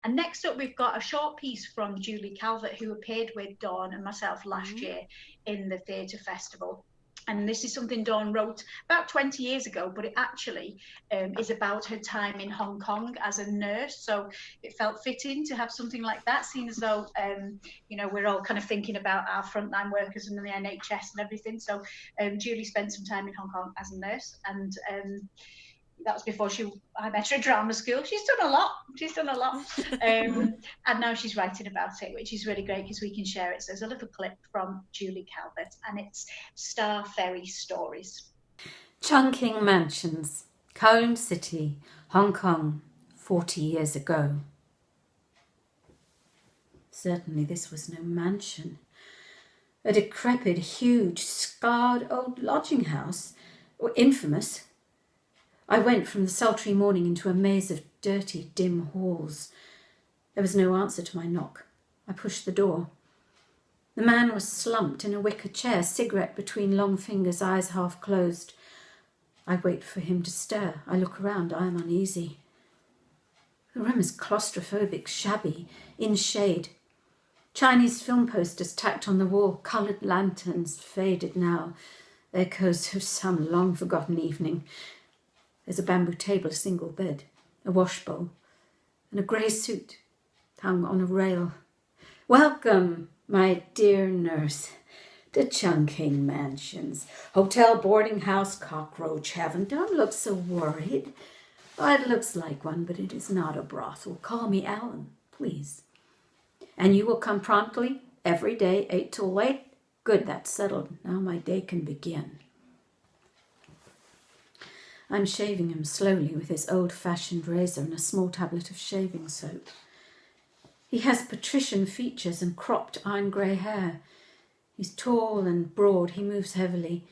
And next up, we've got a short piece from Julie Calvert, who appeared with Dawn and myself last year in the theatre festival. And this is something Dawn wrote about 20 years ago, but it actually is about her time in Hong Kong as a nurse. So it felt fitting to have something like that, seeing as though, you know, we're all kind of thinking about our frontline workers and the NHS and everything. So Julie spent some time in Hong Kong as a nurse, and that was before I met her at drama school. She's done a lot. And now she's writing about it, which is really great because we can share it. So there's a little clip from Julie Calvert, and it's Star Ferry Stories. Chungking Mansions, Kowloon City, Hong Kong, 40 years ago. Certainly this was no mansion. A decrepit, huge, scarred old lodging house, or infamous. I went from the sultry morning into a maze of dirty, dim halls. There was no answer to my knock. I pushed the door. The man was slumped in a wicker chair, cigarette between long fingers, eyes half closed. I wait for him to stir. I look around. I am uneasy. The room is claustrophobic, shabby, in shade. Chinese film posters tacked on the wall, coloured lanterns, faded now, echoes of some long-forgotten evening. There's a bamboo table, a single bed, a washbowl, and a grey suit hung on a rail. Welcome, my dear nurse, to Chungking Mansions. Hotel, boarding house, cockroach heaven. Don't look so worried. Oh, it looks like one, but it is not a brothel. Call me Alan, please. And you will come promptly every day, 8 till 8? Good, that's settled. Now my day can begin. I'm shaving him slowly with his old-fashioned razor and a small tablet of shaving soap. He has patrician features and cropped iron grey hair. He's tall and broad. He moves heavily.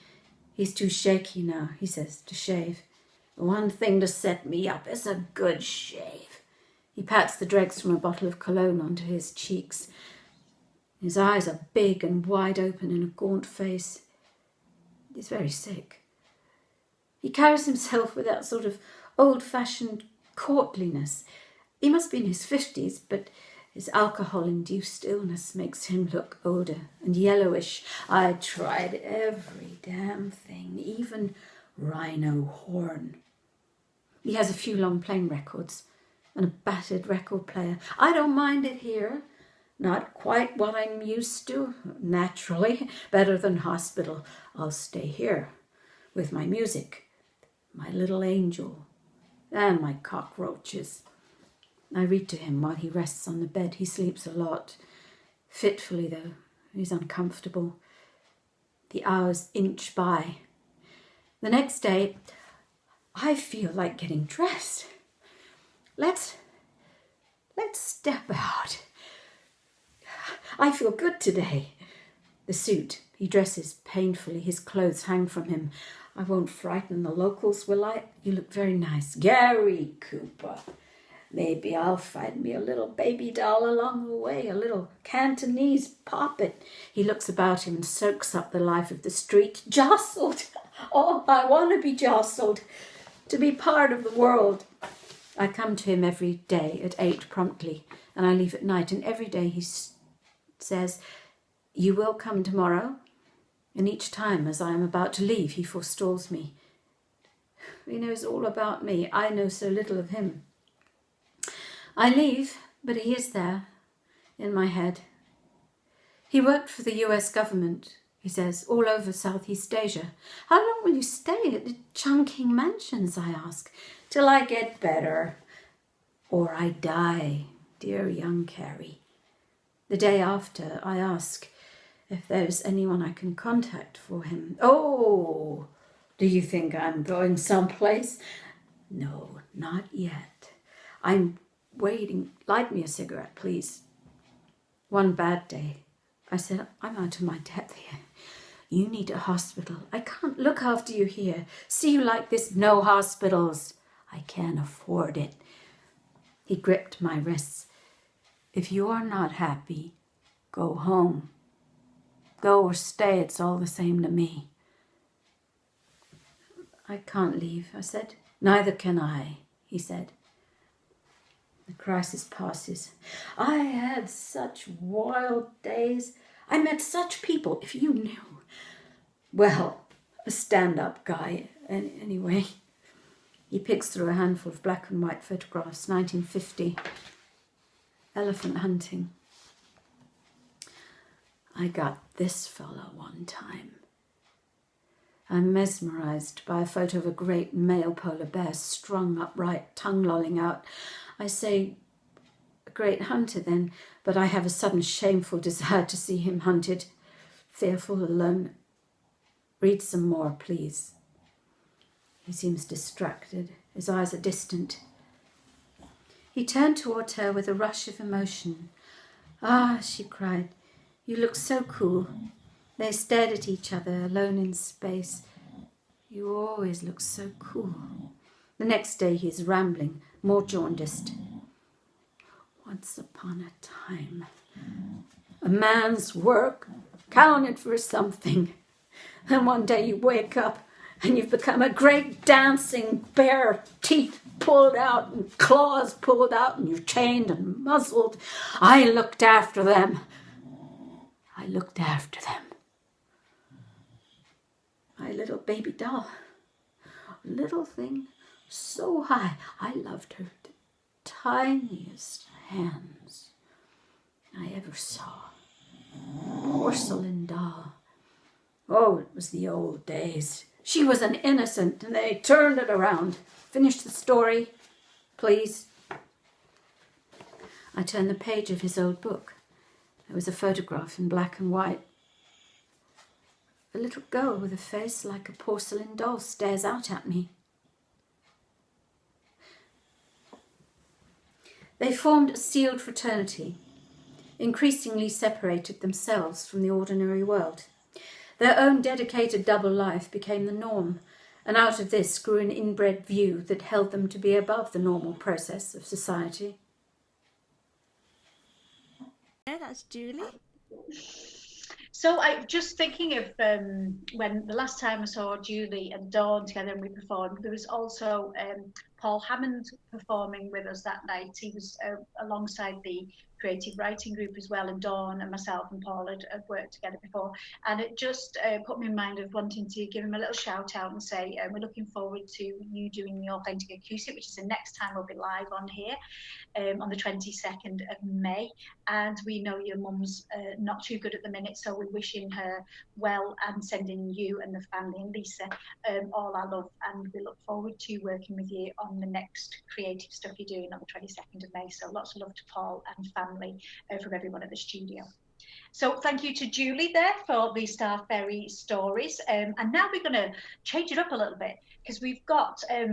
He's too shaky now, he says, to shave. The one thing to set me up is a good shave. He pats the dregs from a bottle of cologne onto his cheeks. His eyes are big and wide open in a gaunt face. He's very sick. He carries himself with that sort of old-fashioned courtliness. He must be in his 50s, but his alcohol-induced illness makes him look older and yellowish. I tried every damn thing, even rhino horn. He has a few long-playing records and a battered record player. I don't mind it here. Not quite what I'm used to, naturally. Better than hospital. I'll stay here with my music, my little angel, and my cockroaches. I read to him while he rests on the bed. He sleeps a lot. Fitfully, though. He's uncomfortable. The hours inch by. The next day, I feel like getting dressed. Let's step out. I feel good today. The suit. He dresses painfully. His clothes hang from him. I won't frighten the locals, will I? You look very nice. Gary Cooper. Maybe I'll find me a little baby doll along the way, a little Cantonese poppet. He looks about him and soaks up the life of the street. Jostled. Oh, I want to be jostled. To be part of the world. I come to him every day at 8 promptly, and I leave at night. And every day he says, "You will come tomorrow?" And each time as I am about to leave, he forestalls me. He knows all about me. I know so little of him. I leave, but he is there, in my head. He worked for the US government, he says, all over Southeast Asia. How long will you stay at the Chungking Mansions, I ask? Till I get better. Or I die, dear young Carrie. The day after, I ask if there's anyone I can contact for him. Oh, do you think I'm going someplace? No, not yet. I'm waiting. Light me a cigarette, please. One bad day, I said, I'm out of my depth here. You need a hospital. I can't look after you here. See you like this. No hospitals. I can't afford it. He gripped my wrists. If you're not happy, go home. Go or stay, it's all the same to me. I can't leave, I said. Neither can I, he said. The crisis passes. I had such wild days. I met such people, if you knew. Well, a stand-up guy, anyway. He picks through a handful of black and white photographs, 1950. Elephant hunting. I got this fella one time. I'm mesmerised by a photo of a great male polar bear strung upright, tongue lolling out. I say, a great hunter then, but I have a sudden shameful desire to see him hunted, fearful, alone. Read some more, please. He seems distracted. His eyes are distant. He turned towards her with a rush of emotion. Ah, she cried, you look so cool. They stared at each other, alone in space. You always look so cool. The next day he is rambling, more jaundiced. Once upon a time, a man's work counted for something. Then one day you wake up and you've become a great dancing bear, teeth pulled out and claws pulled out, and you're chained and muzzled. I looked after them. My little baby doll, little thing, so high. I loved her. The tiniest hands I ever saw. Porcelain doll. Oh, it was the old days. She was an innocent, and they turned it around. Finish the story, please. I turned the page of his old book. There was a photograph in black and white. A little girl with a face like a porcelain doll stares out at me. They formed a sealed fraternity, increasingly separated themselves from the ordinary world. Their own dedicated double life became the norm, and out of this grew an inbred view that held them to be above the normal process of society. Yeah, that's Julie. So I'm just thinking of when the last time I saw Julie and Dawn together and we performed, there was also Paul Hammond performing with us that night. He was alongside the creative writing group as well, and Dawn and myself and Paul had worked together before, and it just put me in mind of wanting to give him a little shout out and say we're looking forward to you doing the Authentic Acoustic, which is the next time we'll be live on here. On the 22nd of May, and we know your mum's not too good at the minute, so we're wishing her well and sending you and the family and Lisa all our love, and we look forward to working with you on the next creative stuff you're doing on the 22nd of May. So lots of love to Paul and family from everyone at the studio. So thank you to Julie there for the Star Ferry stories. And now we're going to change it up a little bit, because we've got a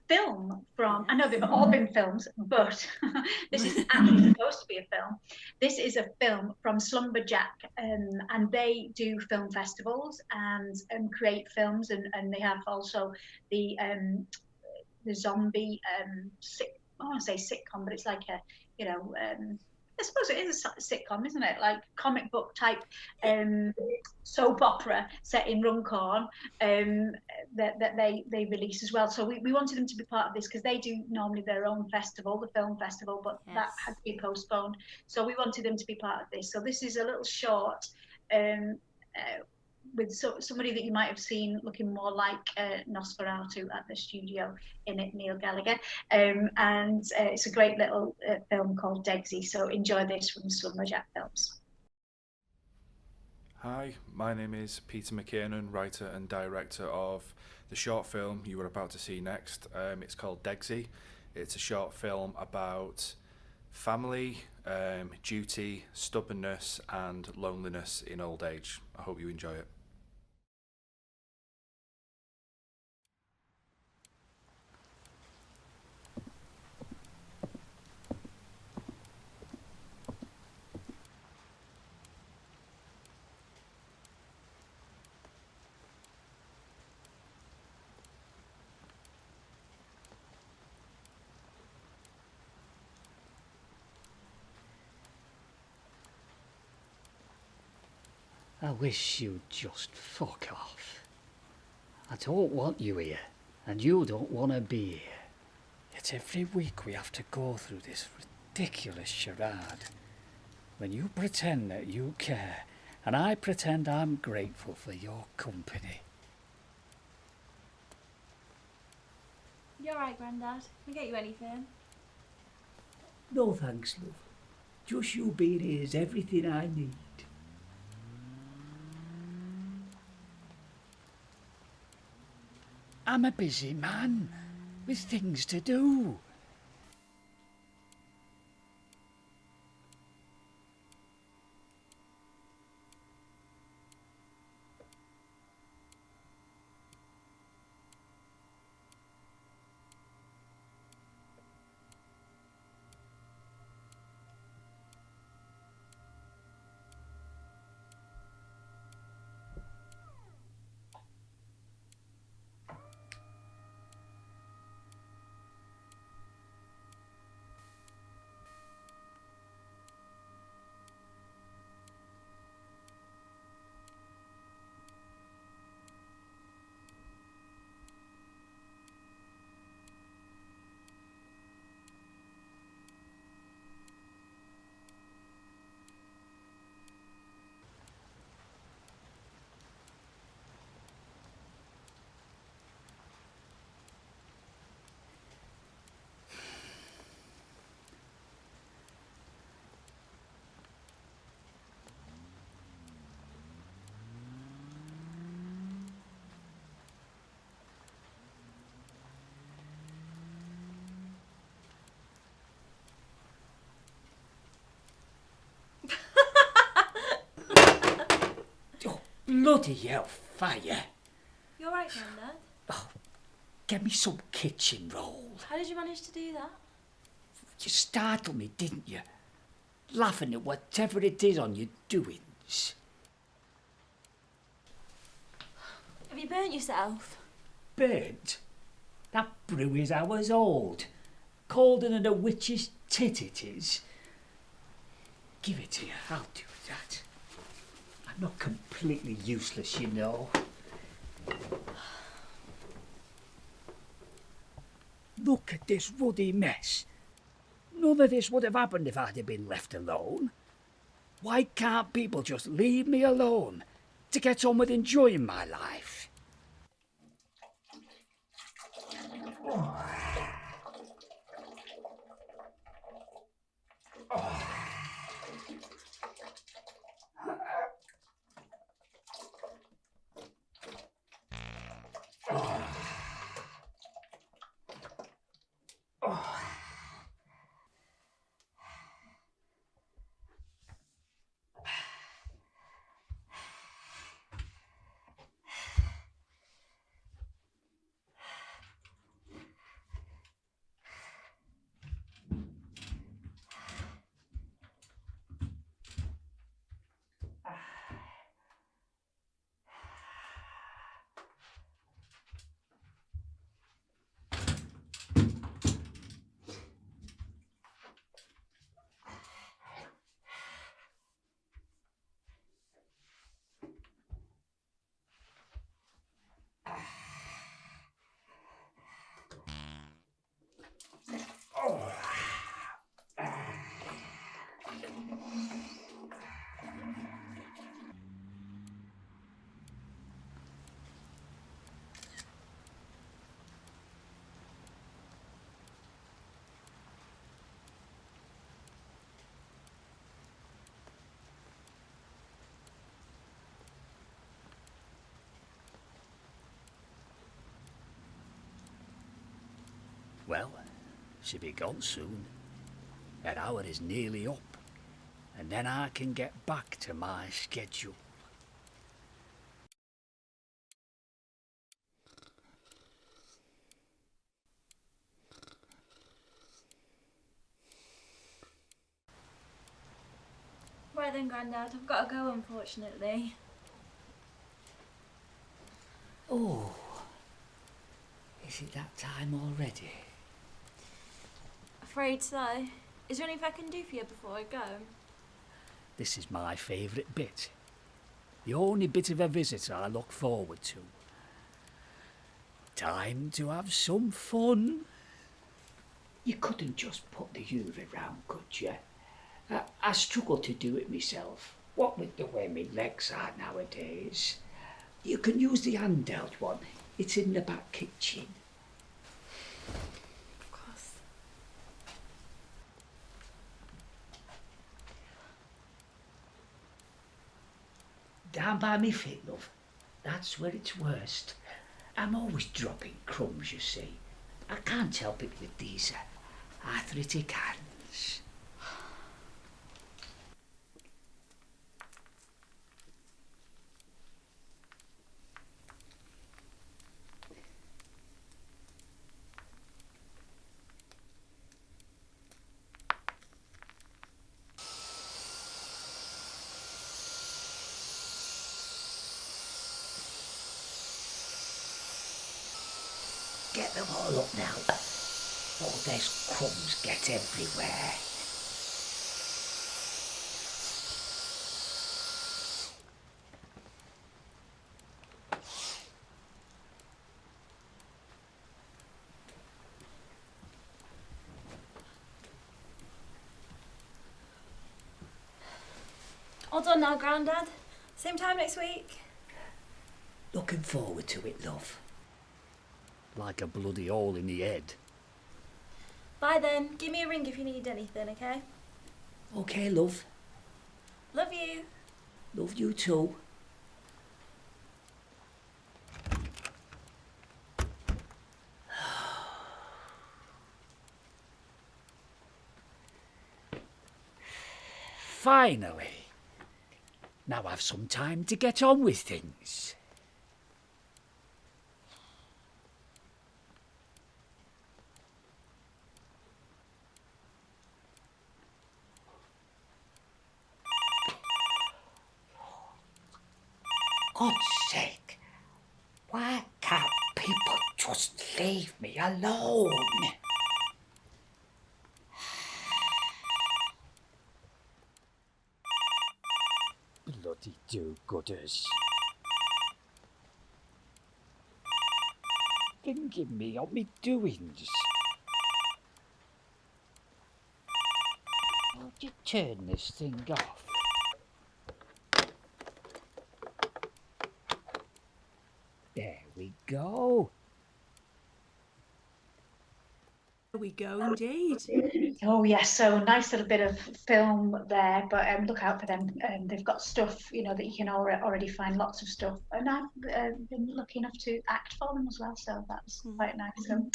film from, I know they've all been films, but this is actually supposed to be a film. This is a film from Slumberjack, and they do film festivals and create films, and they have also the zombie, I want to say sitcom, but it's like a, you know, I suppose it is a sitcom, isn't it? Like comic book type soap opera set in Runcorn that they release as well. So we wanted them to be part of this, because they do normally their own festival, the film festival, but that had to be postponed. So we wanted them to be part of this. So this is a little short with somebody that you might have seen looking more like Nosferatu at the studio in it, Neil Gallagher. And it's a great little film called Degsy. So enjoy this from Slumberjack Films. Hi, my name is Peter McKiernan, writer and director of the short film you were about to see next. It's called Degsy. It's a short film about family, duty, stubbornness and loneliness in old age. I hope you enjoy it. I wish you'd just fuck off. I don't want you here, and you don't want to be here. Yet every week we have to go through this ridiculous charade. When you pretend that you care, and I pretend I'm grateful for your company. You're right, Grandad. Can I get you anything? No thanks, love. Just you being here is everything I need. I'm a busy man with things to do. Oh, bloody hell, fire. You're right, Grandad. Get me some kitchen roll. How did you manage to do that? You startled me, didn't you? Laughing at whatever it is on your doings. Have you burnt yourself? Burnt? That brew is hours old. Colder than a witch's tit it is. Give it to you, I'll do that. I'm not completely useless, you know. Look at this ruddy mess. None of this would have happened if I'd have been left alone. Why can't people just leave me alone to get on with enjoying my life? Well, she'll be gone soon. That hour is nearly up, and then I can get back to my schedule. Right then, Grandad. I've got to go, unfortunately. Oh, is it that time already? Afraid so. Is there anything I can do for you before I go? This is my favourite bit. The only bit of a visit I look forward to. Time to have some fun. You couldn't just put the urine round, could you? I struggle to do it myself. What with the way my legs are nowadays. You can use the handheld one. It's in the back kitchen. Of course. Down by me feet, love. That's where it's worst. I'm always dropping crumbs, you see. I can't help it with these arthritic hands. Get them all up now. Oh, there's crumbs get everywhere. All done now, Grandad. Same time next week. Looking forward to it, love. Like a bloody hole in the head. Bye then. Give me a ring if you need anything, okay? Okay, love. Love you. Love you too. Finally. Now I've some time to get on with things. God's sake, why can't people just leave me alone? Bloody do-gooders. Thinking me on me doings. How'd you turn this thing off? There we go. There we go, indeed. Oh yes, so nice little bit of film there, but look out for them. They've got stuff, you know, that you can already find lots of stuff, and I've been lucky enough to act for them as well, so that's quite nice. So,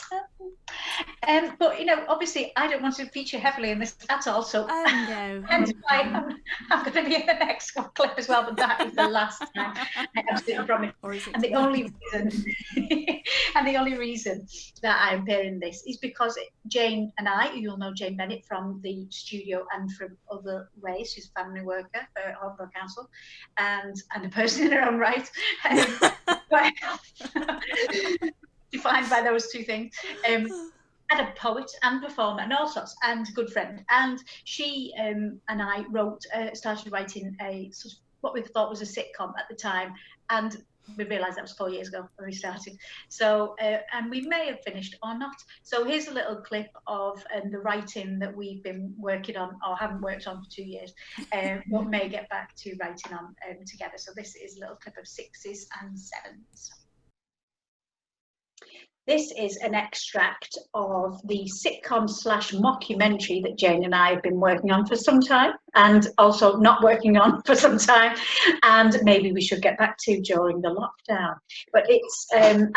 but you know, obviously, I don't want to feature heavily in this at all, so Oh no. hence why I'm going to be in the next clip as well. But that is the last time, I absolutely promise. Or is it And the tonight? only reason, and the only reason that I'm appearing this is because Jane and I, you'll know Jane Bennett from the studio and from other ways. She's a family worker for Calvert Council, and a person in her own right, but defined by those two things. And a poet and performer and all sorts, and good friend. And she and I started writing a sort of what we thought was a sitcom at the time, and we realised that was 4 years ago when we started. So, and we may have finished or not. So here's a little clip of the writing that we've been working on, or haven't worked on for 2 years, but may get back to writing on together. So this is a little clip of 6s and 7s. This is an extract of the sitcom / mockumentary that Jane and I have been working on for some time, and also not working on for some time, and maybe we should get back to during the lockdown. But it's a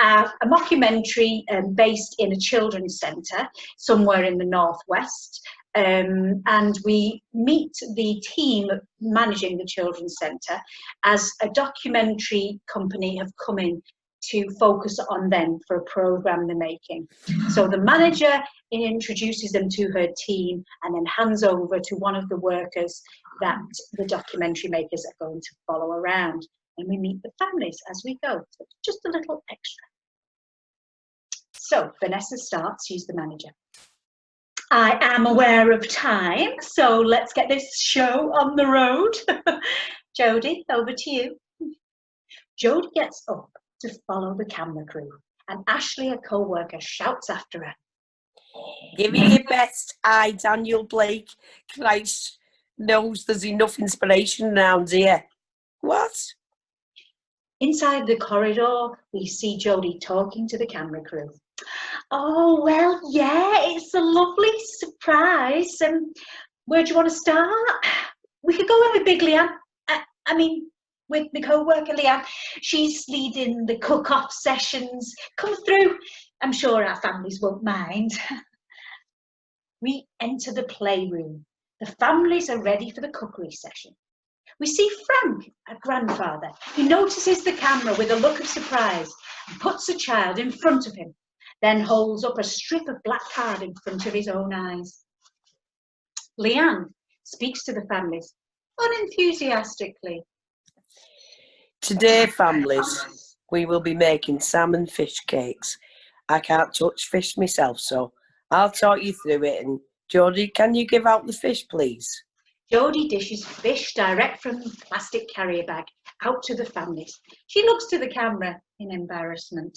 mockumentary based in a children's centre somewhere in the northwest. And we meet the team managing the children's centre as a documentary company have come in to focus on them for a programme they're making. So the manager introduces them to her team and then hands over to one of the workers that the documentary makers are going to follow around. And we meet the families as we go. So just a little extra. So Vanessa starts, she's the manager. I am aware of time, so let's get this show on the road. Jodie, over to you. Jodie gets up to follow the camera crew, and Ashley, a co-worker, shouts after her. Give it your best. Daniel Blake. Christ knows there's enough inspiration around here. What? Inside the corridor, we see Jodie talking to the camera crew. Oh, well, yeah, it's a lovely surprise. Where do you want to start? We could go in with Big Leanne. With my co-worker Leanne. She's leading the cook-off sessions. Come through. I'm sure our families won't mind. We enter the playroom. The families are ready for the cookery session. We see Frank, a grandfather, who notices the camera with a look of surprise and puts a child in front of him, then holds up a strip of black card in front of his own eyes. Leanne speaks to the families unenthusiastically. Today, families, we will be making salmon fish cakes. I can't touch fish myself, so I'll talk you through it. And Jodie, can you give out the fish, please? Jodie dishes fish direct from the plastic carrier bag out to the families. She looks to the camera in embarrassment.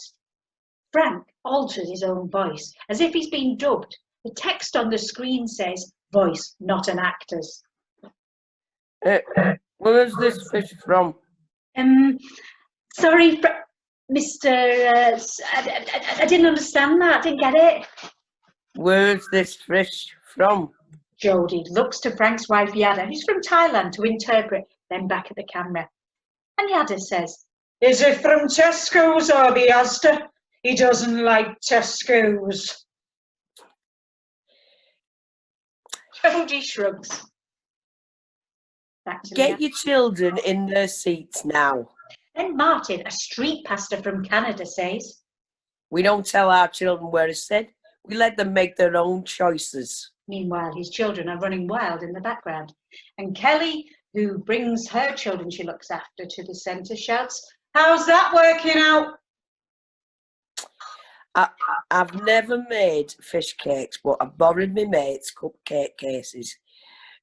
Frank alters his own voice as if he's been dubbed. The text on the screen says, "Voice, not an actor's." Where's this fish from? Sorry, Mr. I didn't understand that. I didn't get it. Where's this fish from? Jodie looks to Frank's wife Yada, who's from Thailand, to interpret, then back at the camera. And Yada says, "Is it from Tesco's, Arby Astor? He doesn't like Tesco's." Jodie shrugs. Back to Get Yada. your children in their seats now. Then Martin, a street pastor from Canada, says, We don't tell our children where to sit. We let them make their own choices. Meanwhile, his children are running wild in the background. And Kelly, who brings her children she looks after to the centre, shouts, "How's that working out?" I've never made fish cakes, but I've borrowed my mate's cupcake cases.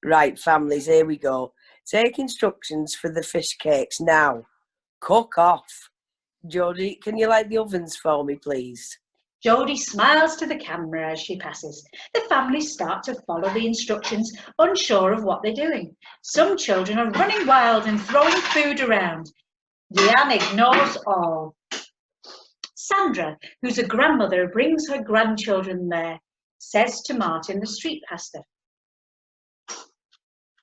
Right, families, here we go. Take instructions for the fish cakes now. Cook off. Jodie, can you light the ovens for me, please? Jodie smiles to the camera as she passes. The families start to follow the instructions, unsure of what they're doing. Some children are running wild and throwing food around. Leanne ignores all. Sandra, who's a grandmother, brings her grandchildren there, says to Martin, the street pastor,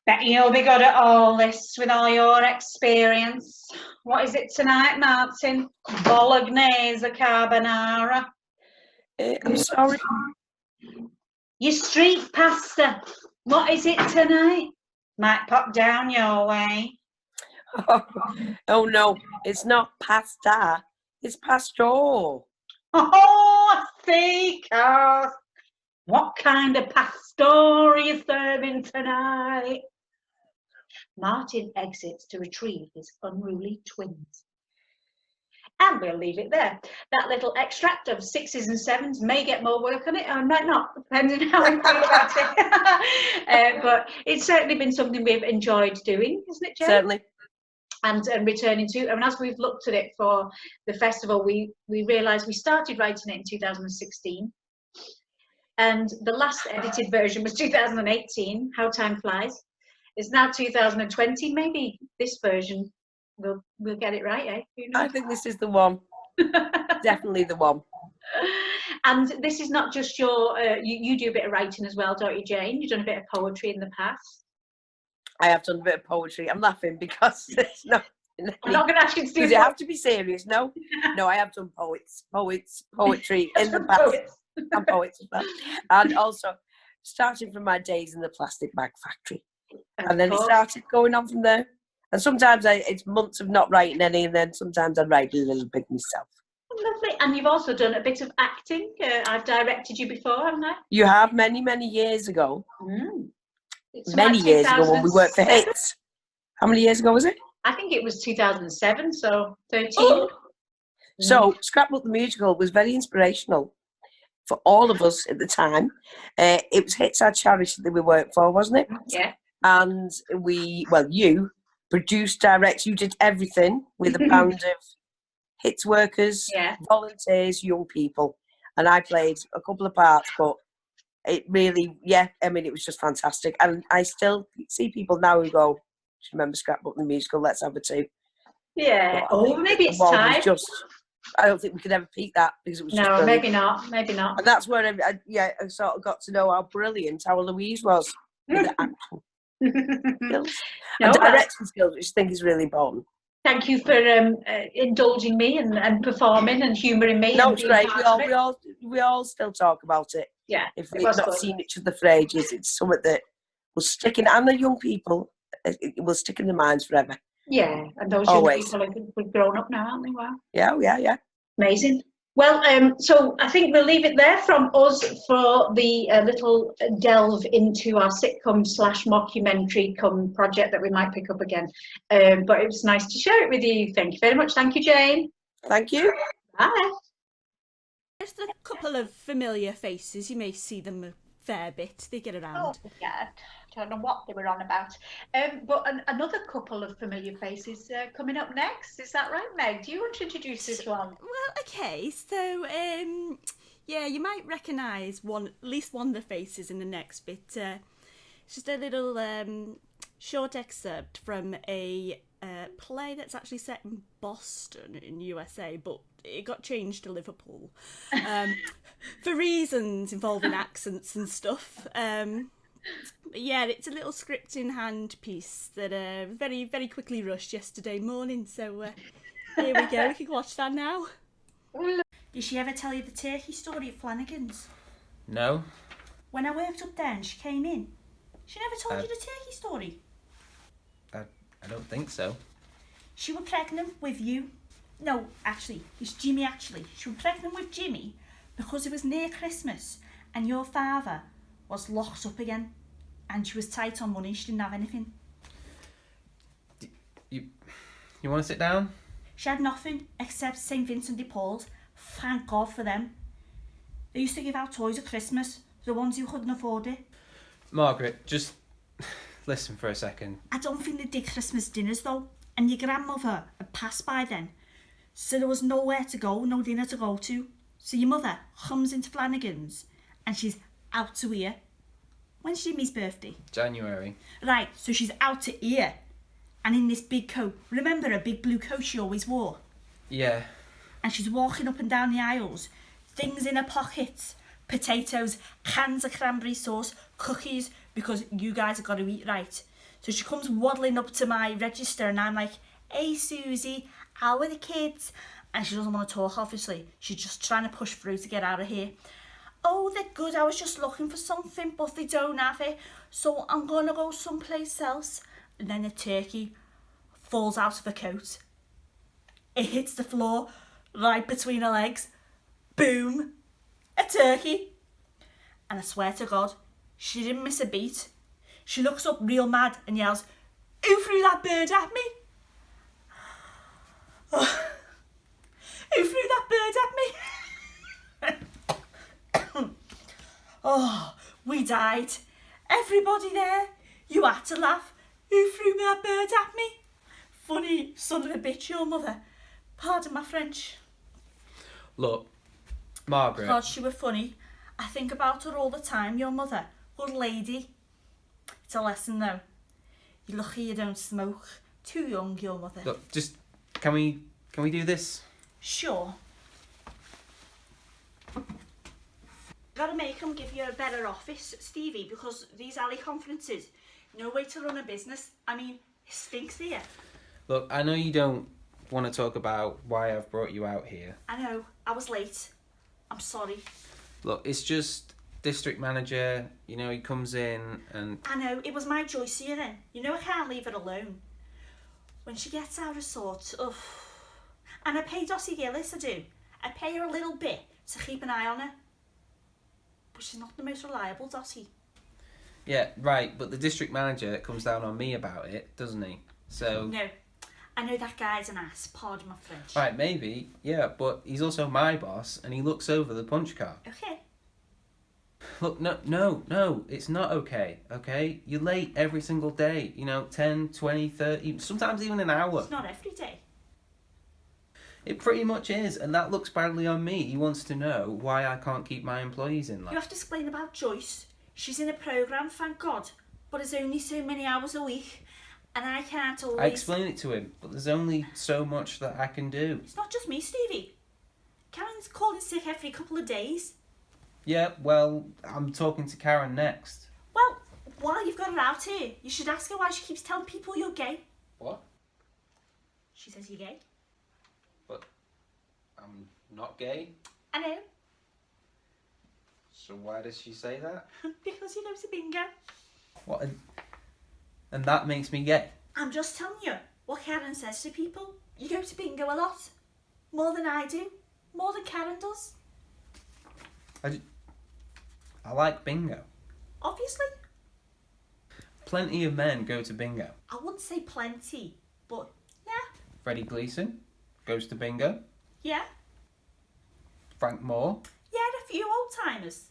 "Bet you'll be good at all this with all your experience. What is it tonight, Martin? Bolognese carbonara?" I'm sorry. "You street pastor. What is it tonight? Might pop down your way." Oh no, it's not pasta. It's pasto. "Oh, I see, Carl. What kind of pastor are you serving tonight?" Martin exits to retrieve his unruly twins. And we'll leave it there. That little extract of 6s and 7s may get more work on it, or might not, depending on how we feel about it. But it's certainly been something we've enjoyed doing, isn't it, Jen? Certainly. And returning to. And as we've looked at it for the festival, we realised we started writing it in 2016. And the last edited version was 2018, how time flies. It's now 2020. Maybe this version we'll get it right, eh? Who knows? I think this is the one. Definitely the one. And this is not just your, you do a bit of writing as well, don't you, Jane? You've done a bit of poetry in the past. I have done a bit of poetry. I'm laughing because it's not. I'm not going to ask you to do Does it have to be serious? No. No, I have done poetry in the past. I'm poets as well. And also, starting from my days in the plastic bag factory. And then it started going on from there. And sometimes it's months of not writing any, and then sometimes I write a little bit myself. Lovely. And you've also done a bit of acting. I've directed you before, haven't I? You have, many, many years ago. It's Many about years ago when we worked for 2007. Hits. How many years ago was it? I think it was 2007, so 13. Oh. So Scrapbook the Musical was very inspirational for all of us at the time. It was Hits, our charity that we worked for, wasn't it? Yeah. And you produced, direct, you did everything with a band of Hits workers, volunteers, young people. And I played a couple of parts, but it really, I mean, it was just fantastic. And I still see people now who go, "Do you remember Scrapbook the musical? Let's have a two." Yeah. But I think Maybe the it's one time. was just, I don't think we could ever peak that because it was just No, brilliant. maybe not. And that's where I sort of got to know how brilliant our Louise was with the acting skills and directing skills, which I think is really important. Thank you for indulging me and performing and humouring me. No, and it's great. being We all still talk about it. Yeah, If it we've was not good. seen each other for ages, it's something that will stick in, and the young people, it will stick in their minds forever. Yeah, and those young people are grown up now, aren't they? Wow. Yeah. Amazing. Well, so I think we'll leave it there from us for the little delve into our sitcom / mockumentary project that we might pick up again. But it was nice to share it with you. Thank you very much. Thank you, Jane. Thank you. Bye. Just a couple of familiar faces. You may see them a fair bit. They get around. Oh, yeah. I don't know what they were on about. But another couple of familiar faces coming up next. Is that right, Meg? Do you want to introduce this one? Well, okay. So, yeah, you might recognise at least one of the faces in the next bit. It's just a little short excerpt from a play that's actually set in Boston in USA, but it got changed to Liverpool for reasons involving accents and stuff. But yeah, it's a little script in hand piece that very, very quickly rushed yesterday morning. So here we go. We can watch that now. Did she ever tell you the turkey story at Flanagan's? No. When I worked up there and she came in, she never told you the turkey story. I don't think so. She was pregnant with you. No, actually, it's Jimmy actually. She was pregnant with Jimmy because it was near Christmas and your father was locked up again and she was tight on money. She didn't have anything. You want to sit down? She had nothing except St. Vincent de Paul's. Thank God for them. They used to give out toys at Christmas, the ones who couldn't afford it. Margaret, just listen for a second. I don't think they did Christmas dinners though, and your grandmother had passed by then. So there was nowhere to go, no dinner to go to. So your mother comes into Flanagan's and she's out to here. When's Jimmy's birthday? January. Right, so she's out to here. And in this big coat. Remember her big blue coat she always wore? Yeah. And she's walking up and down the aisles. Things in her pockets. Potatoes, cans of cranberry sauce, cookies, because you guys have got to eat right. So she comes waddling up to my register and I'm like, "Hey Susie, how are the kids?" And she doesn't want to talk, obviously. She's just trying to push through to get out of here. "Oh, they're good. I was just looking for something, but they don't have it. So I'm going to go someplace else." And then the turkey falls out of her coat. It hits the floor right between her legs. Boom. A turkey. And I swear to God, she didn't miss a beat. She looks up real mad and yells, "Who threw that bird at me?" Oh, who threw that bird at me? Oh, we died. Everybody there. You had to laugh. "Who threw that bird at me?" Funny son of a bitch, your mother. Pardon my French. Look, Margaret. God, she were funny. I think about her all the time, your mother. Good lady. It's a lesson though. You're lucky you don't smoke. Too young, your mother. Look, just can we do this? Sure. Gotta make them give you a better office, Stevie, because these alley conferences, no way to run a business. I mean, it stinks here. Look, I know you don't want to talk about why I've brought you out here. I know, I was late. I'm sorry. Look, it's just district manager, you know, he comes in and... I know, it was my choice here then. You know I can't leave her alone. When she gets out of sorts, ugh. And I pay Dossie Gillis, I do. I pay her a little bit to keep an eye on her. But she's not the most reliable, Dossie. Yeah, right, but the district manager comes down on me about it, doesn't he? So... No, I know that guy's an ass, pardon my French. Right, maybe, yeah, but he's also my boss and he looks over the punch card. Okay. Look, no, it's not okay, okay? You're late every single day, you know, 10, 20, 30, sometimes even an hour. It's not every day. It pretty much is, and that looks badly on me. He wants to know why I can't keep my employees in You line. have to explain about Joyce. She's in a programme, thank God, but it's only so many hours a week, and I can't always... I explain it to him, but there's only so much that I can do. It's not just me, Stevie. Karen's calling sick every couple of days. Yeah, well, I'm talking to Karen next. Well, while you've got her out here, you should ask her why she keeps telling people you're gay. What? She says you're gay. But I'm not gay? I know, So why does she say that? because you go to bingo. What? And that makes me gay? I'm just telling you what Karen says to people. You go to bingo a lot. More than I do. More than Karen does. I like bingo. Obviously. Plenty of men go to bingo. I wouldn't say plenty, but yeah. Freddie Gleeson goes to bingo. Yeah. Frank Moore. Yeah, and a few old timers.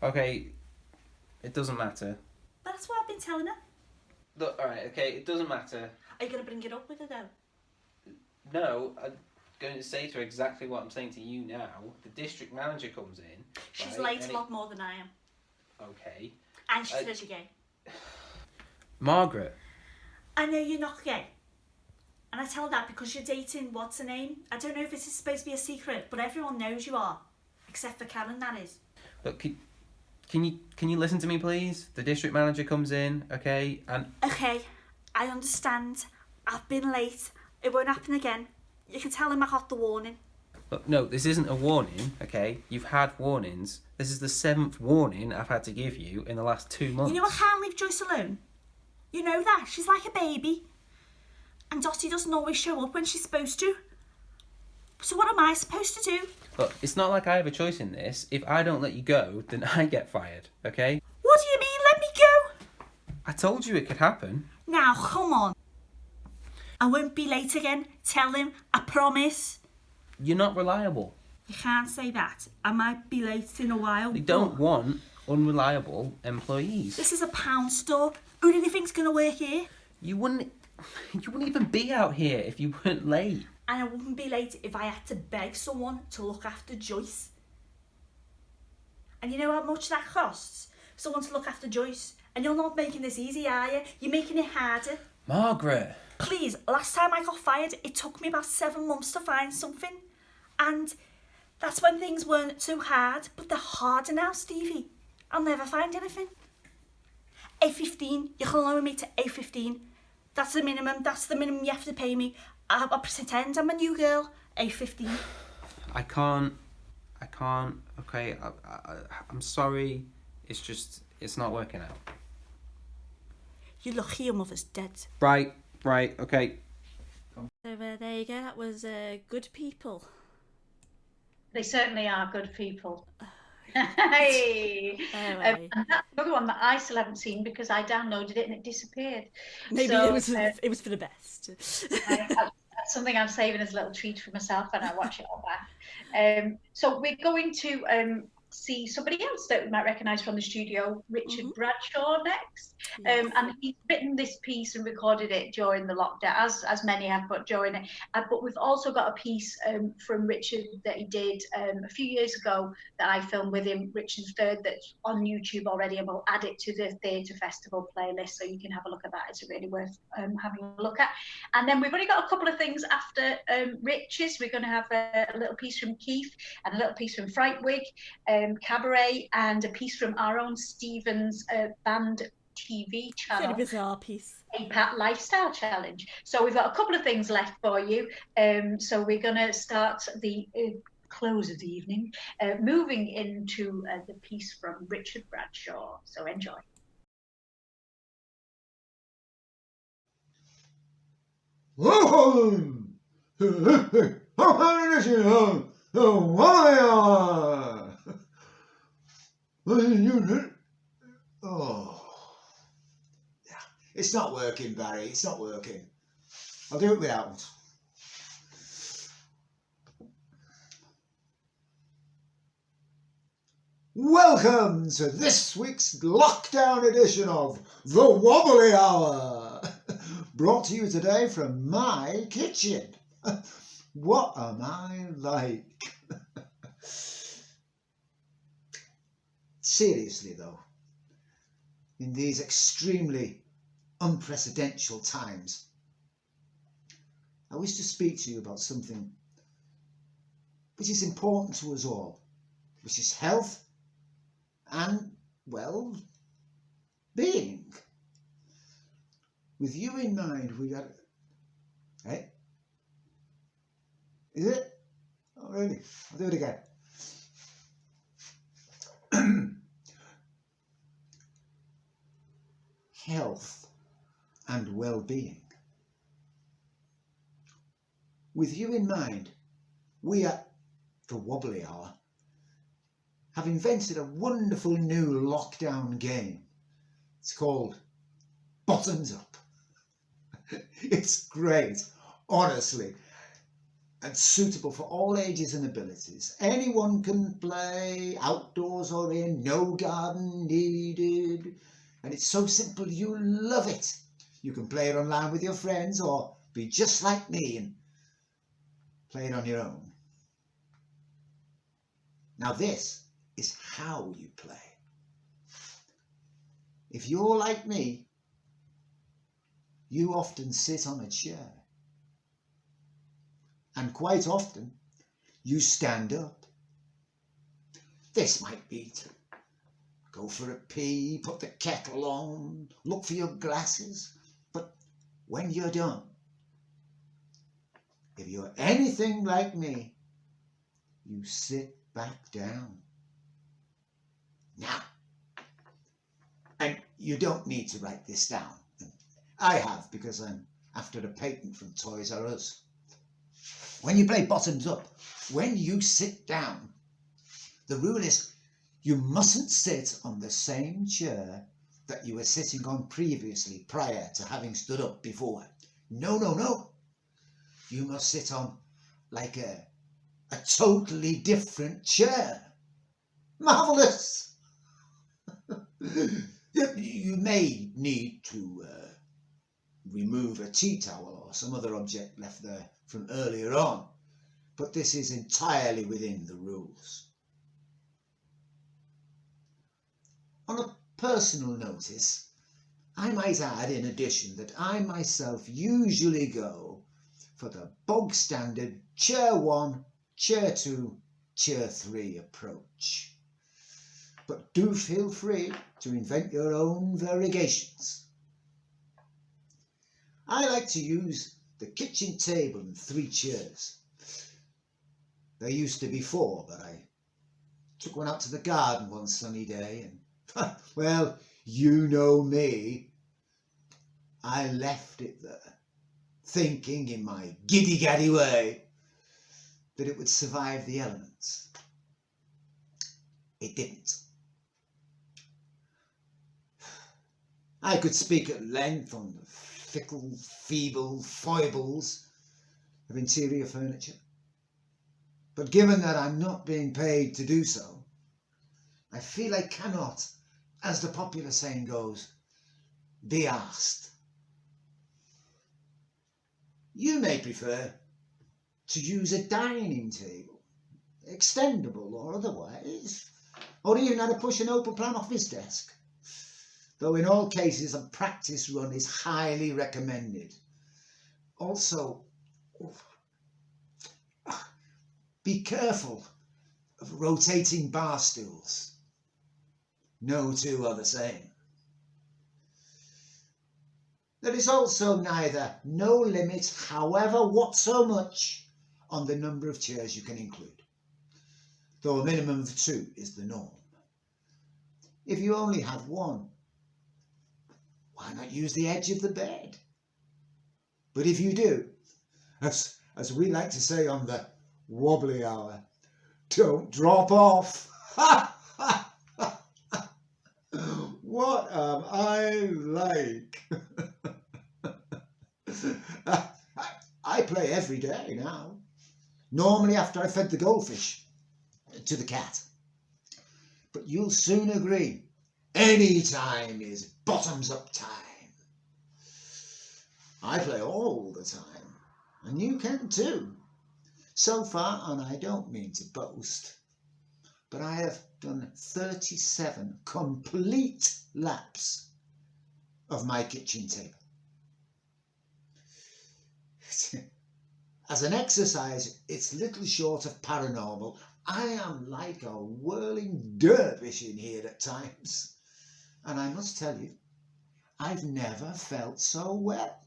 Okay, it doesn't matter. That's what I've been telling her. Look, alright, okay, it doesn't matter. Are you going to bring it up with her though? No, I'm going to say to her exactly what I'm saying to you now. The district manager comes in. She's right, late and a lot more than I am. Okay. And she says you're gay. Margaret. I know you're not gay. And I tell her that because you're dating, what's her name? I don't know if this is supposed to be a secret, but everyone knows you are. Except for Karen, that is. Look, can you listen to me, please? The district manager comes in, okay, and... Okay, I understand. I've been late. It won't happen again. You can tell him I got the warning. Look, no, this isn't a warning, okay? You've had warnings. This is the 7th warning I've had to give you in the last 2 months. You know I can't leave Joyce alone. You know that. She's like a baby. And Dottie doesn't always show up when she's supposed to. So what am I supposed to do? Look, it's not like I have a choice in this. If I don't let you go, then I get fired, okay? What do you mean, let me go? I told you it could happen. Now, come on. I won't be late again. Tell him, I promise. You're not reliable. You can't say that. I might be late in a while. They don't but want unreliable employees. This is a pound store. Who do you think's going to work here? You wouldn't even be out here if you weren't late. And I wouldn't be late if I had to beg someone to look after Joyce. And you know how much that costs? Someone to look after Joyce. And you're not making this easy, are you? You're making it harder. Margaret. Please, last time I got fired, it took me about 7 months to find something. And that's when things weren't too hard. But they're harder now, Stevie. I'll never find anything. A15, you can lower me to A15. That's the minimum. That's the minimum you have to pay me. I'll pretend I'm a new girl. A15. I can't, okay, I'm sorry, it's not working out. You're lucky your mother's dead. Right, okay. So there you go, that was Good People. They certainly are good people. Hey! Anyway. And that's another one that I still haven't seen because I downloaded it and it disappeared. Maybe So, it was for the best. that's something I'm saving as a little treat for myself when I watch it all back. So we're going to see somebody else that we might recognise from the studio, Richard Bradshaw, next. Yes. And he's written this piece and recorded it during the lockdown, as many have, but during it. But we've also got a piece from Richard that he did a few years ago that I filmed with him, Richard's Third, that's on YouTube already, and we'll add it to the Theatre Festival playlist so you can have a look at that. It's really worth having a look at. And then we've only got a couple of things after Rich's. We're going to have a little piece from Keith and a little piece from Frightwig, Cabaret, and a piece from our own Stephen's band TV channel. Very bizarre piece. aPAtT Lifestyle Challenge. So we've got a couple of things left for you. So we're going to start the close of the evening, moving into the piece from Richard Bradshaw. So enjoy. Oh, yeah. It's not working, Barry. It's not working. I'll do it without. Welcome to this week's lockdown edition of The Wobbly Hour, brought to you today from my kitchen. What am I like? Seriously though, in these extremely unprecedented times, I wish to speak to you about something which is important to us all, which is health and, well, being. With you in mind, we got... Hey? Is it? Oh, really? I'll do it again. Health and well-being. With you in mind, we at the Wobbly Hour have invented a wonderful new lockdown game. It's called Bottoms Up. It's great, honestly, and suitable for all ages and abilities. Anyone can play, outdoors or in, no garden needed. And it's so simple, you'll love it. You can play it online with your friends or be just like me and play it on your own. Now this is how you play. If you're like me, you often sit on a chair. And quite often, you stand up. This might be to go for a pee, put the kettle on, look for your glasses. But when you're done, if you're anything like me, you sit back down. Now, and you don't need to write this down. I have, because I'm after a patent from Toys R Us. When you play Bottoms Up, when you sit down, the rule is you mustn't sit on the same chair that you were sitting on previously prior to having stood up before. No, no, no. You must sit on like a totally different chair. Marvellous! You may need to remove a tea towel or some other object left there from earlier on, but this is entirely within the rules. On a personal notice, I might add in addition that I myself usually go for the bog standard chair 1, chair 2, chair 3 approach. But do feel free to invent your own variegations. I like to use the kitchen table and 3 chairs. There used to be 4, but I took one out to the garden one sunny day and, well, you know me, I left it there, thinking in my giddy-gaddy way that it would survive the elements. It didn't. I could speak at length on the fickle, feeble foibles of interior furniture, but given that I'm not being paid to do so, I feel I cannot, as the popular saying goes, be asked. You may prefer to use a dining table, extendable or otherwise, or even had a push and open plan office desk, though in all cases a practice run is highly recommended. Also, be careful of rotating bar stools. No two are the same. There is also no limit, however, what so much on the number of chairs you can include, though a minimum of 2 is the norm. If you only have 1, why not use the edge of the bed? But if you do, as we like to say on the Wobbly Hour, don't drop off. What am I like? I play every day now. Normally after I fed the goldfish to the cat. But you'll soon agree, any time is bottoms up time. I play all the time, and you can too. So far, and I don't mean to boast, but I have done 37 complete laps of my kitchen table. As an exercise, it's little short of paranormal. I am like a whirling dervish in here at times. And I must tell you, I've never felt so well.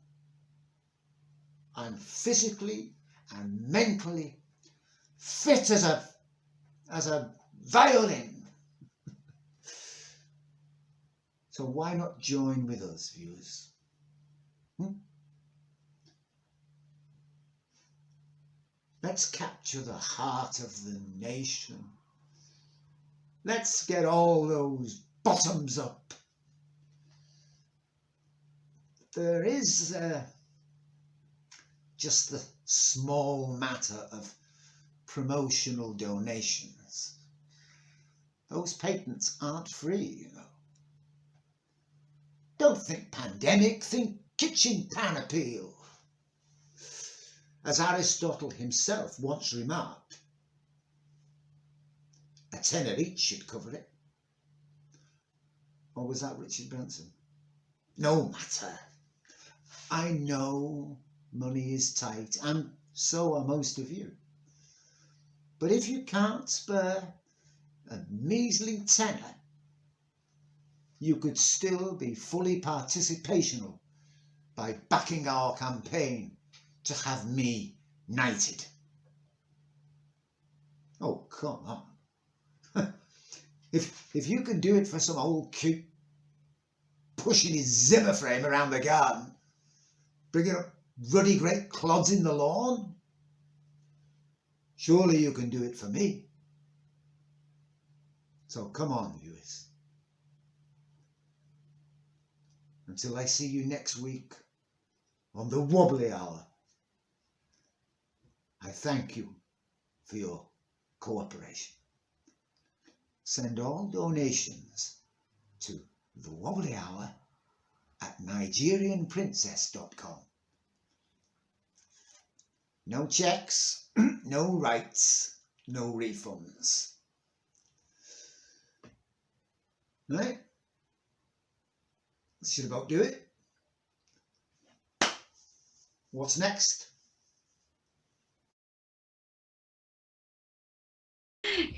I'm physically and mentally fit as a violin. So why not join with us, viewers? Let's capture the heart of the nation. Let's get all those bottoms up. There is just the small matter of promotional donations. Those patents aren't free, you know. Don't think pandemic, think kitchen pan appeal. As Aristotle himself once remarked, a tenner each should cover it. Or was that Richard Branson? No matter. I know money is tight, and so are most of you. But if you can't spare a measly tenner, you could still be fully participational by backing our campaign to have me knighted. Oh, come on. If you can do it for some old cute pushing his Zimmer frame around the garden, bringing up ruddy great clods in the lawn, surely you can do it for me. So come on, viewers. Until I see you next week on the Wobbly Hour, I thank you for your cooperation. Send all donations to the Wobbly Hour at nigerianprincess.com. No checks, no rights, no refunds. Right? That should about do it. What's next?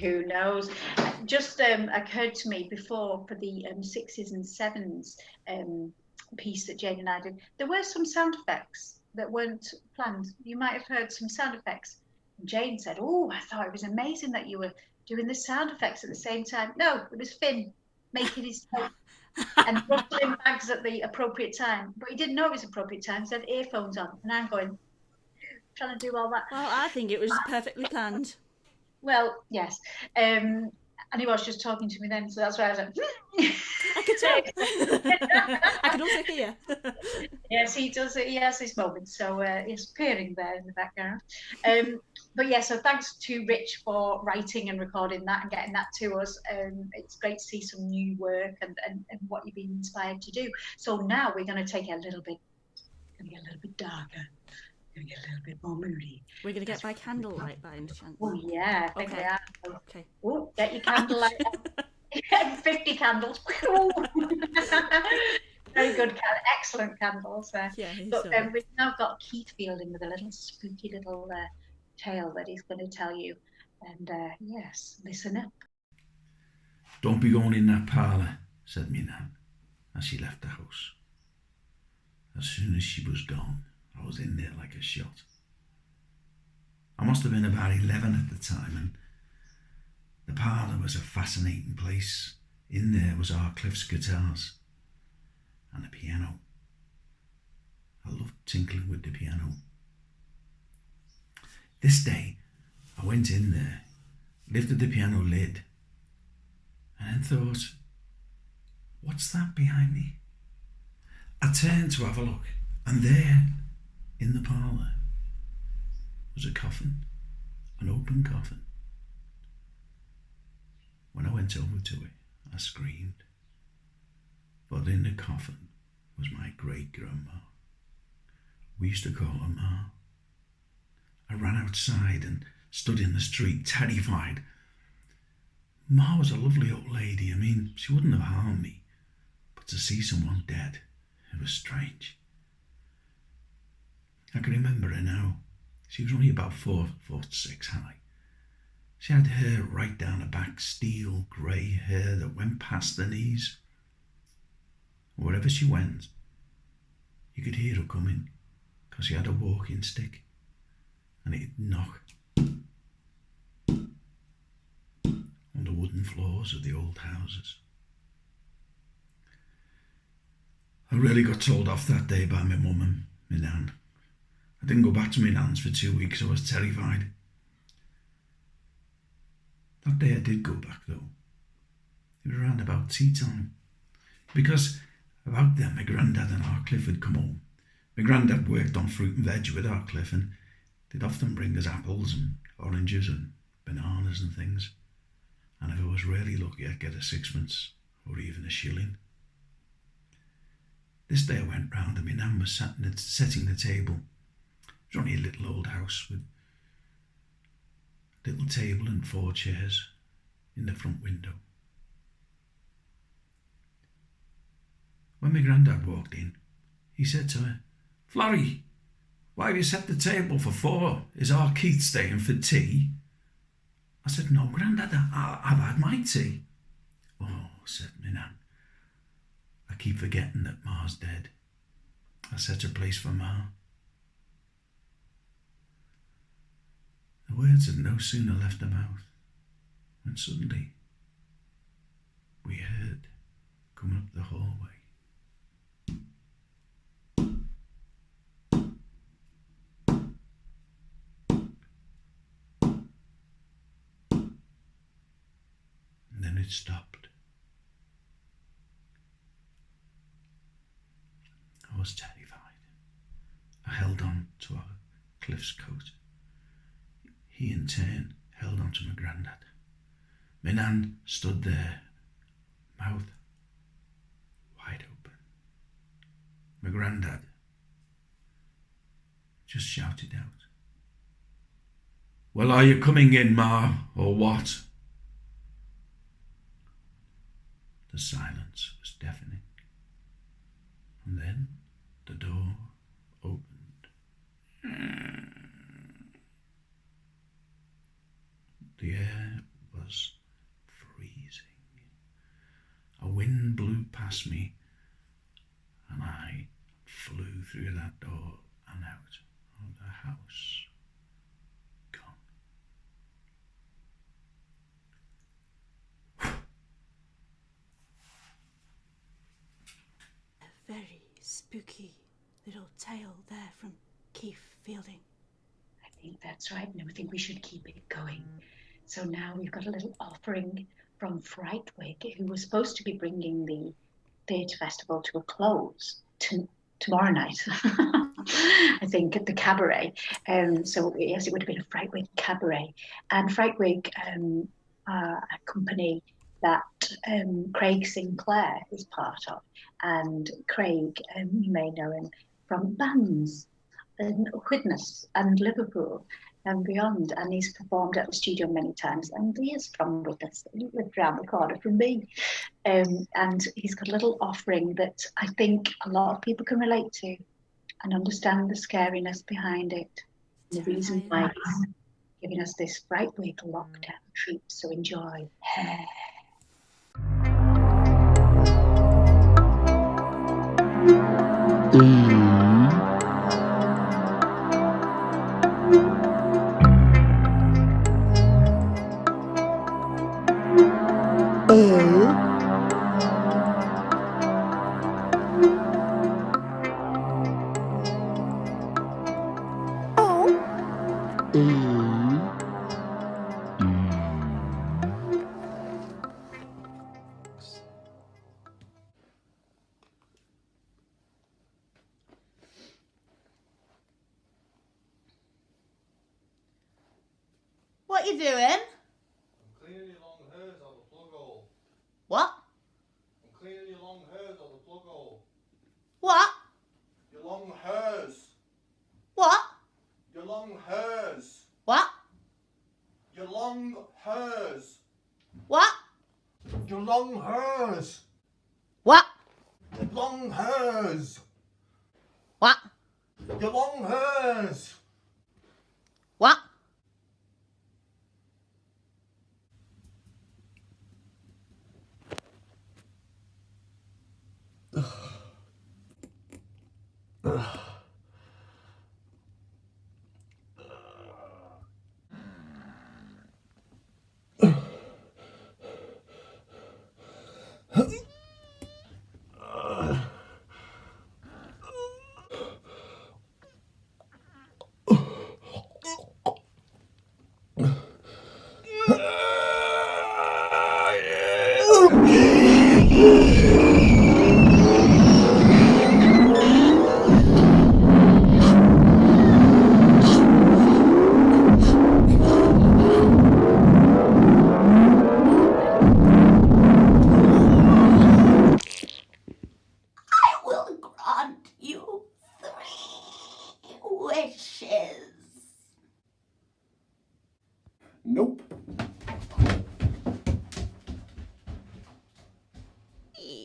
Who knows? Just occurred to me before for the sixes and sevens piece that Jane and I did, there were some sound effects that weren't planned. You might have heard some sound effects. Jane said, "Oh, I thought it was amazing that you were doing the sound effects at the same time." No, it was Finn making his tape and rustling bags at the appropriate time. But he didn't know it was appropriate time. He had earphones on, and I'm going, trying to do all that. Well, I think it was perfectly planned. Well, yes. And he was just talking to me then, so that's why I was like, I could tell. I could also hear. Yes, he does. He has this moment, so he's purring there in the background. But yeah, so thanks to Rich for writing and recording that and getting that to us. It's great to see some new work and what you've been inspired to do. So now we're going to take it a little bit, darker. Going to get a little bit more moody. We're going to get by candlelight by any chance. Oh yeah, I think Okay. we are. Okay. Oh, get your candlelight. 50 candles. Very good, excellent candles there. Yeah, he's But so we've now got Keith Fielding with a little spooky little tale that he's going to tell you. And yes, listen up. "Don't be going in that parlour," said me nan, as she left the house. As soon as she was gone, I was in there like a shot. I must have been about 11 at the time, and the parlour was a fascinating place. In there was Cliff's guitars and a piano. I loved tinkling with the piano. This day, I went in there, lifted the piano lid, and then thought, what's that behind me? I turned to have a look, and there, in the parlour, was a coffin, an open coffin. When I went over to it, I screamed. But in the coffin was my great-grandma. We used to call her Ma. I ran outside and stood in the street, terrified. Ma was a lovely old lady. I mean, she wouldn't have harmed me. But to see someone dead, it was strange. I can remember her now. She was only about 4'6" high. She had hair right down her back, steel grey hair that went past the knees. Wherever she went, you could hear her coming, because she had a walking stick, and it'd knock on the wooden floors of the old houses. I really got told off that day by my mum and my nan. I didn't go back to my nan's for 2 weeks. I was terrified. That day I did go back though. It was around about tea time. Because about then my granddad and Arcliffe had come home. My granddad worked on fruit and veg with Arcliffe, and they'd often bring us apples and oranges and bananas and things. And if I was really lucky, I'd get a sixpence or even a shilling. This day I went round and my nan was setting the table. It was only a little old house with a little table and 4 chairs in the front window. When my granddad walked in, he said to her, "Florrie, why have you set the table for 4? Is our Keith staying for tea?" I said, "No, Grandad, I've had my tea." "Oh," said my nan, "I keep forgetting that Ma's dead. I set her place for Ma." The words had no sooner left her mouth when suddenly we heard, coming up the hallway, and then it stopped. I was terrified. I held on to Cliff's coat. He in turn held on to my granddad. My nan stood there, mouth wide open. My granddad just shouted out, "Well, are you coming in, Ma, or what?" The silence was deafening. And then the door opened. The air was freezing. A wind blew past me, and I flew through that door and out of the house. Gone. A very spooky little tale there from Keith Fielding. I think that's right, and I think we should keep it going. So now we've got a little offering from Frightwig, who was supposed to be bringing the theatre festival to a close tomorrow night, I think, at the cabaret. So yes, it would have been a Frightwig cabaret. And Frightwig are a company that Craig Sinclair is part of. And Craig, you may know him from bands in Widnes and Liverpool and beyond, and he's performed at the studio many times, and he is from Widnes, he lived around the corner from me, and he's got a little offering that I think a lot of people can relate to and understand the scariness behind it, and the reason why he's giving us this Frightwig lockdown treat, so enjoy. What you doing? I'm cleaning your long hairs out of the plug hole. What? I'm cleaning your long hairs out of the plug hole. What? Your long hairs. What? Your long hairs. Your long hairs. What? Will grant you 3 wishes. Nope.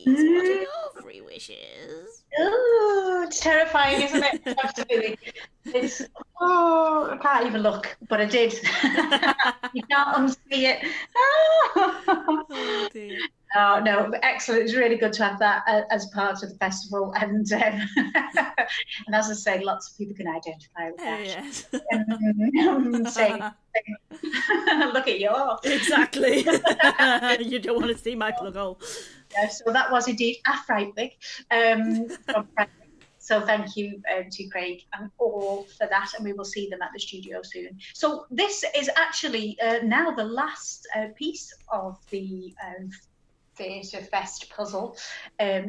What are your 3 wishes? Oh, it's terrifying, isn't it? Absolutely. It's, I can't even look, but I did. You can't unsee it. Oh dear. Oh, no, excellent. It's really good to have that as part of the festival. And and as I say, lots of people can identify with that. Yes. Look at yours. Exactly. You don't want to see my plug hole. Yeah, so that was indeed aPAtT wig. From Fred. So thank you to Craig and all for that, and we will see them at the studio soon. So this is actually now the last piece of the Theatre Fest puzzle,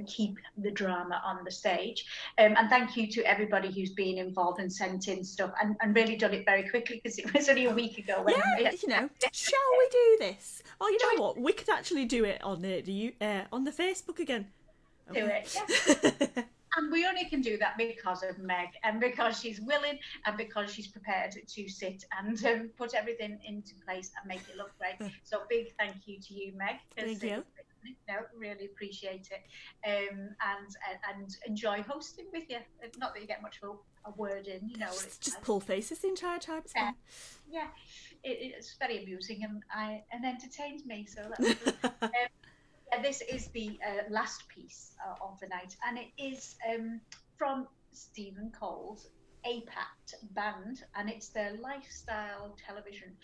Keep the Drama on the Stage. And thank you to everybody who's been involved and sent in stuff and really done it very quickly, because it was only a week ago. When Shall we do this? Oh, you know what? We could actually do it on the Facebook again. Do it, yeah. And we only can do that because of Meg, and because she's willing, and because she's prepared to sit and put everything into place and make it look great. So big thank you to you, Meg. Thank you. No, really appreciate it, and enjoy hosting with you. Not that you get much of a word in, you know. Just pull faces the entire time. It's fine. Yeah, it's very amusing and entertains me. So that's good. This is the last piece of the night, and it is from Stephen Cole's aPAtT band, and it's their lifestyle television.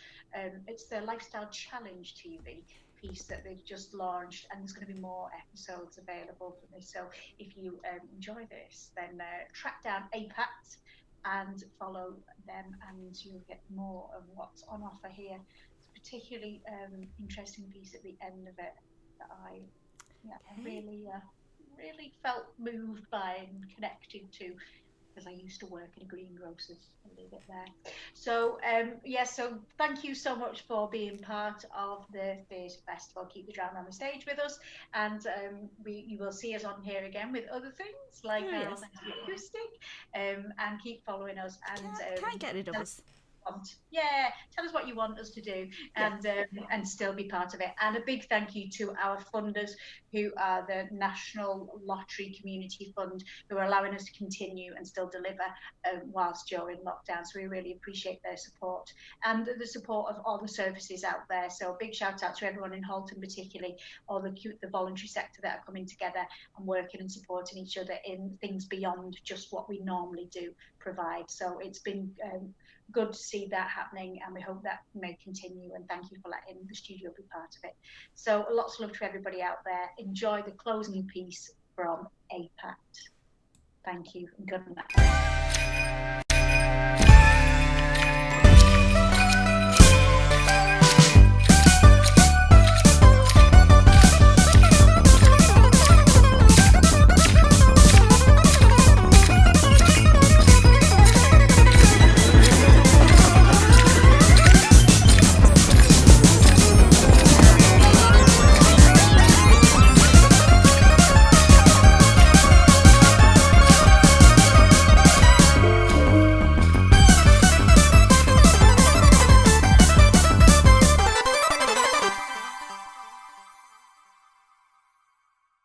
It's their lifestyle challenge TV piece that they've just launched, and there's going to be more episodes available from this. So if you enjoy this, then track down aPAtT and follow them, and you'll get more of what's on offer here. It's a particularly interesting piece at the end of it that I really felt moved by and connected to, because I used to work in a greengrocer's. I'll leave it there. So so thank you so much for being part of the Theatre Festival. Keep the Drama on the Stage with us, and you will see us on here again with other things like acoustic, and keep following us. And can't get rid of us. Tell us what you want us to do, and still be part of it. And a big thank you to our funders, who are the National Lottery Community Fund, who are allowing us to continue and still deliver whilst during lockdown. So we really appreciate their support and the support of all the services out there. So big shout out to everyone in Halton, particularly all the voluntary sector that are coming together and working and supporting each other in things beyond just what we normally do provide. So it's been good to see that happening, and we hope that may continue, and thank you for letting the studio be part of it. So lots of love to everybody out there. Enjoy the closing piece from aPAtT. Thank you and good night.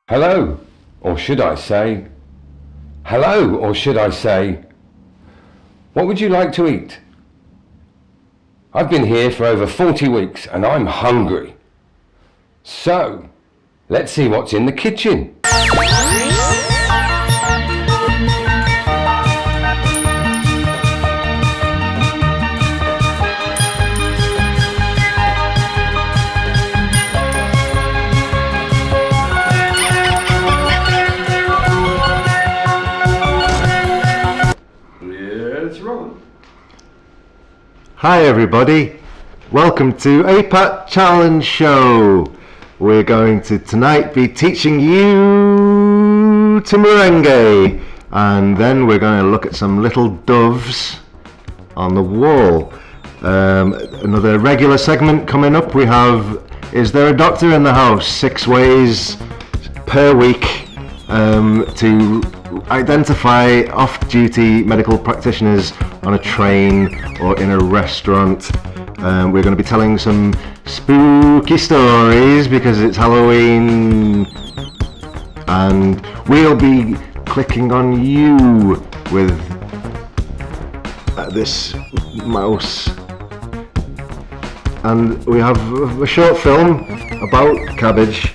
Hello, or should I say, hello, or should I say, What would you like to eat? I've been here for over 40 weeks and I'm hungry. So, let's see what's in the kitchen. Let's roll. Hi everybody, welcome to aPAtT Challenge Show. We're going to tonight be teaching you to merengue, and then we're going to look at some little doves on the wall. Another regular segment coming up, we have Is There a Doctor in the House? 6 ways per week to identify off-duty medical practitioners on a train or in a restaurant. We're going to be telling some spooky stories because it's Halloween, and we'll be clicking on you with this mouse. And we have a short film about cabbage.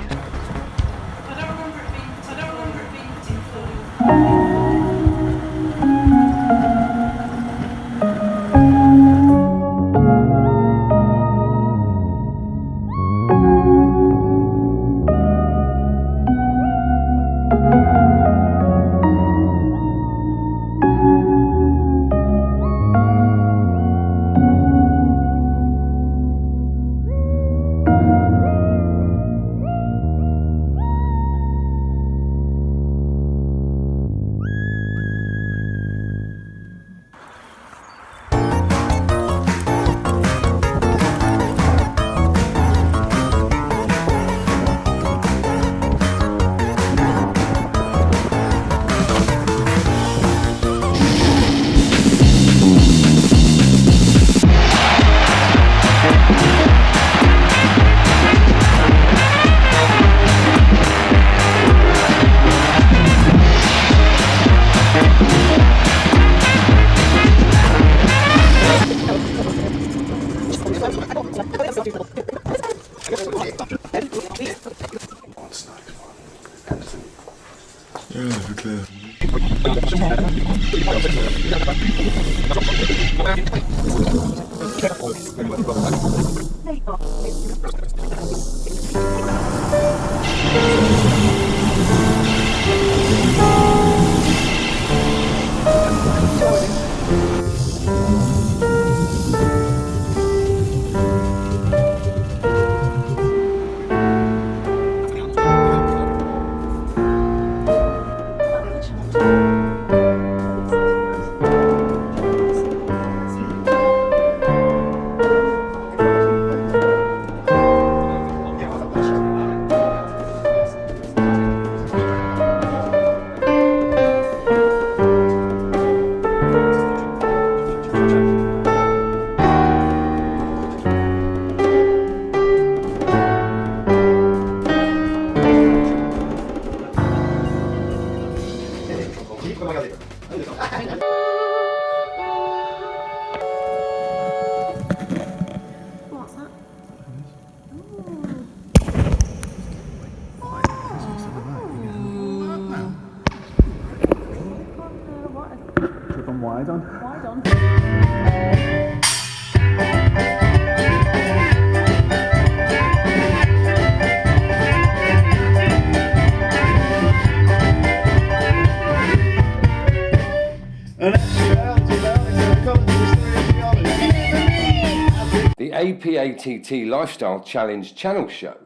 The aPAtT Lifestyle Challenge channel show.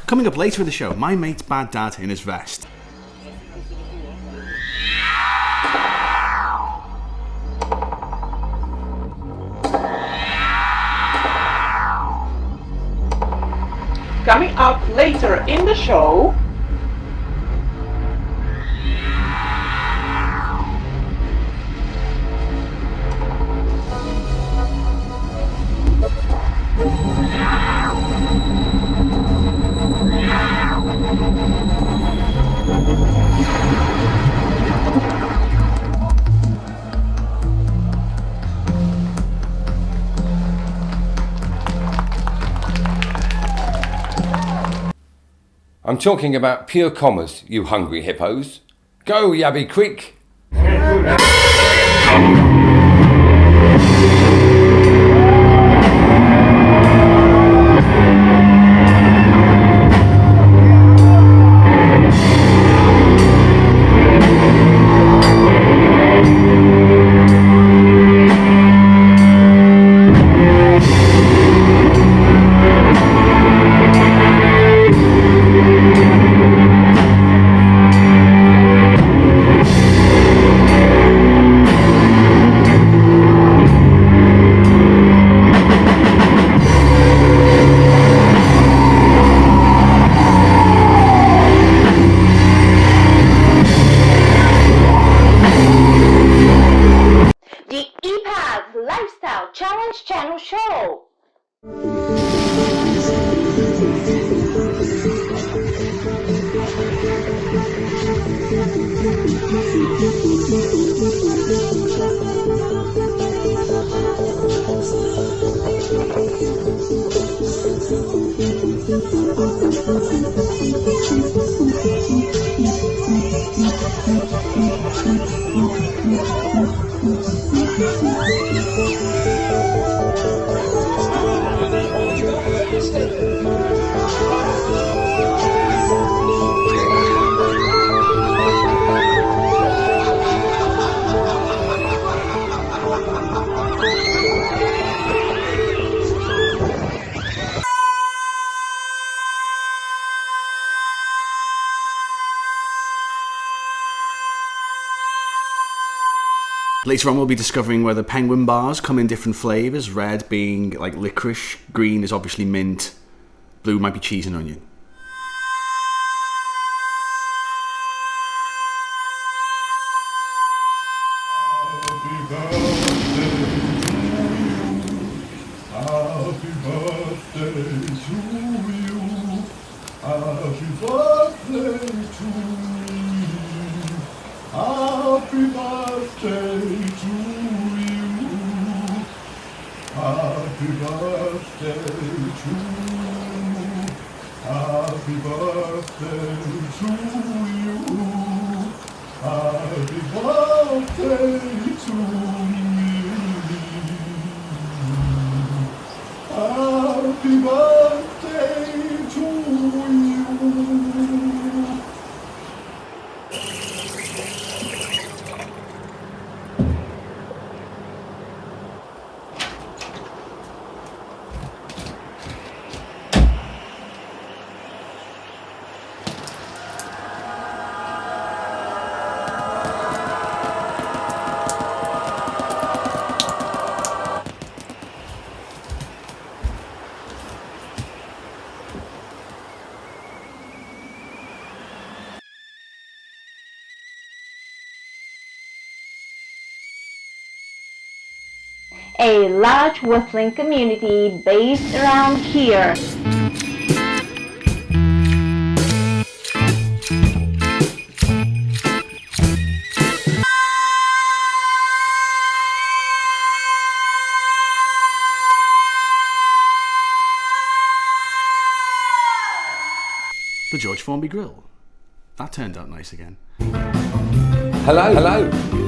Coming up later in the show, my mate's bad dad in his vest. Coming up later in the show, I'm talking about pure commas, you hungry hippos. Go, yabby, quick! The aPAtT Lifestyle Challenge Channel Show. Later on, we'll be discovering whether penguin bars come in different flavours, red being like licorice, green is obviously mint, blue might be cheese and onion. A large whistling community based around here. The George Formby Grill. That turned out nice again. Hello, hello.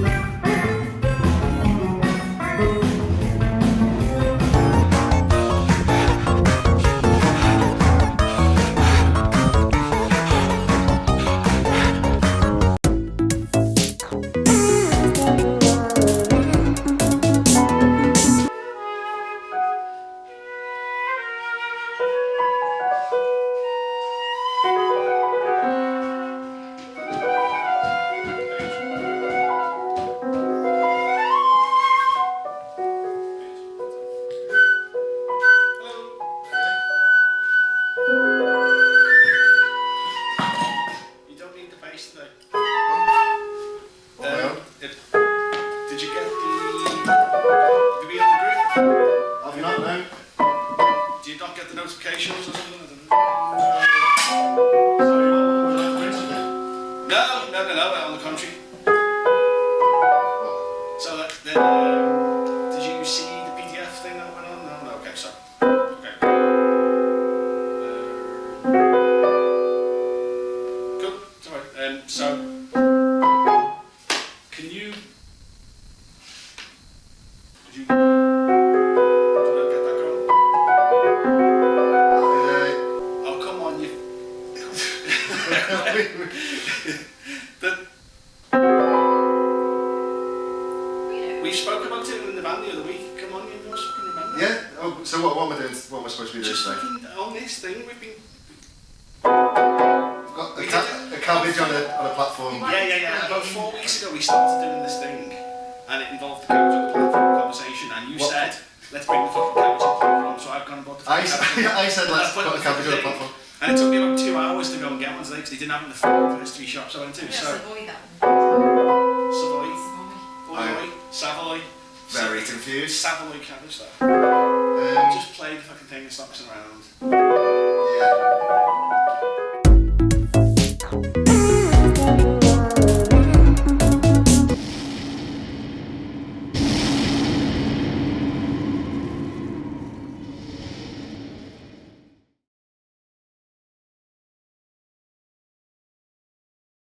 Did you want to get that going? Oh, come on, you. We spoke about it in the van the other week. Come on, you must fucking remember. Yeah? Oh, so what am I doing? What am I supposed to be doing Just today? fucking on this thing, we've been. We've got a cabbage on a platform. Yeah. About 4 weeks ago we started doing this thing and it involved the cabbage on the platform conversation and you said, let's bring the fucking cabbage on the platform, so I've gone and bought the fucking cabbage. I said let's put the cabbage on the platform. And it took me about 2 hours to go and get one today because they didn't have it in the first 3 shops I went to. So Savoy that one. Savoy. Savoy. Very confused. Savoy cabbage though. Just play the fucking thing and stop messing around. Yeah.